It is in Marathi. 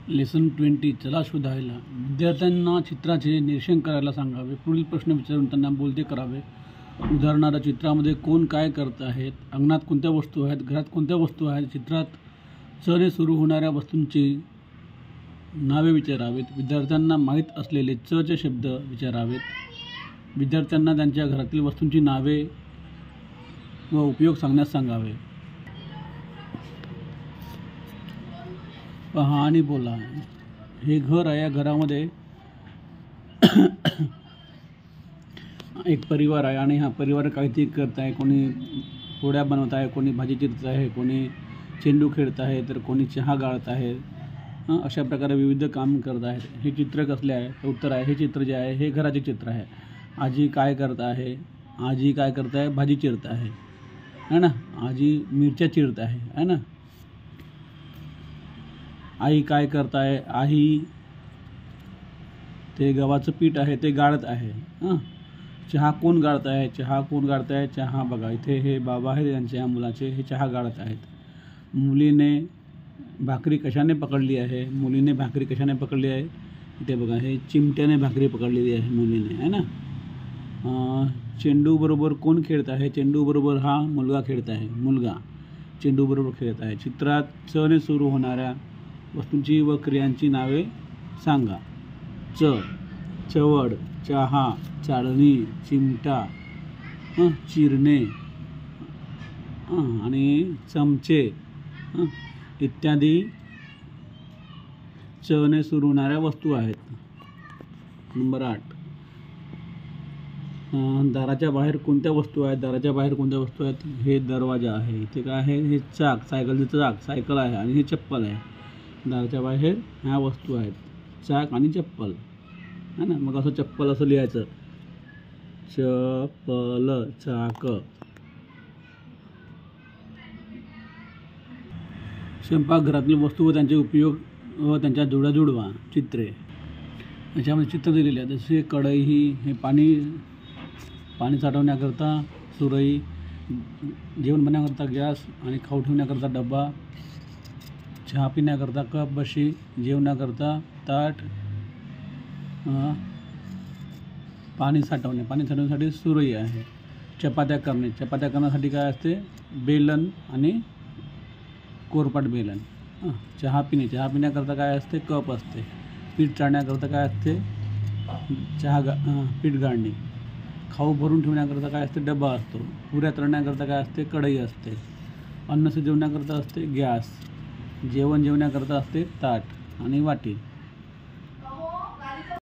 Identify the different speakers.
Speaker 1: लेसन 20 चला शोधायला. विद्यार्थ्यांना चित्राचे निरीक्षण करायला सांगावे. पुढील प्रश्न विचारून त्यांना बोलते करावे. उदाहरणार्थ चित्रामध्ये कोण काय करत आहेत, अंगणात कोणत्या वस्तू आहेत, घरात कोणत्या वस्तू आहेत. चित्रात च ने सुरू होणाऱ्या वस्तूंची नावे विचारावीत. विद्यार्थ्यांना माहीत असलेले च चे शब्द विचारावेत. विद्यार्थ्यांना त्यांच्या घरातील वस्तूंची नावे व उपयोग सांगण्यास सांगावे. पहा आणि बोला. हे घर आहे. या घरामध्ये एक परिवार आहे आणि हा परिवार काहीतरी करत आहे. कोणी पोळ्या बनवत आहे, कोणी भाजी चिरत आहे, कोणी चेंडू खेळत आहे, तर कोणी चहा गाळत आहे. अशा प्रकारे विविध काम करत आहेत. हे चित्र कसले आहे? तर उत्तर आहे, हे चित्र जे आहे हे घराचे चित्र आहे. आजी काय करत आहे? आजी काय करत आहे? भाजी चिरत आहे, है ना. आजी मिरच्या चिरत आहे, है ना. आई काय करत आहे? आई ते गव्हाचं पीठ आहे ते गाळत आहे. चहा कोण गाळत आहे? चहा कोण गाळत आहे? चहा बघा इथे हे बाबा आहेत त्यांच्या मुलाचे, हे चहा गाळत आहेत. मुलीने भाकरी कशाने पकडली आहे? मुलीने भाकरी कशाने पकडली आहे? इथे बघा हे चिमट्याने भाकरी पकडलेली आहे मुलीने, है ना. चेंडू बरोबर कोण खेळत आहे? चेंडू बरोबर हा मुलगा खेळत आहे. मुलगा चेंडू बरोबर खेळत आहे. चित्रात च ने सुरू होणाऱ्या वस्तूंची व क्रियांची नावे सांगा. चवड, चहा, चाळणी, चिमटा, चिरणे आणि चमचे इत्यादी च ने सुरू होणाऱ्या वस्तू आहेत. नंबर 8. दाराच्या बाहेर कोणत्या वस्तू आहेत? दाराच्या बाहेर कोणत्या वस्तू आहेत? हे दरवाजा आहे. इथे काय आहे? हे चाक, सायकलचं चाक, सायकल आहे आणि हे चप्पल आहे. दाराच्या बाहेर ह्या वस्तू आहेत, चाक आणि चप्पल, है ना. मग असं चप्पल असं लिहायचं, चप्पल, चाक. स्वयंपाकघरातील वस्तू व त्यांचे उपयोग व त्यांच्या जोड्या जुळवा. चित्रे याच्यामध्ये चित्र दिलेले आहे. जसे कढई, हे पाणी साठवण्याकरता सुरई, जेवण बनवण्याकरता गॅस आणि खाऊ ठेवण्याकरता डबा, चहा पिण्याकरता कप, बशी, जेवणाकरता ताट, पाणी साठवण्यासाठी सुरई आहे. चपात्या करण्यासाठी काय असते? बेलन आणि कोरपाट बेलन. चहा पिण्याकरता काय असते? कप असते. पीठ चाळण्याकरता काय असते? पीठ गाळणी. खाऊ भरून ठेवण्याकरता काय असते? डबा असतो. पुऱ्या तळण्याकरता काय असते? कढई असते. अन्न शिजवण्याकरता असते गॅस. जेवण जेवण्याकरता असते ताट आणि वाटी.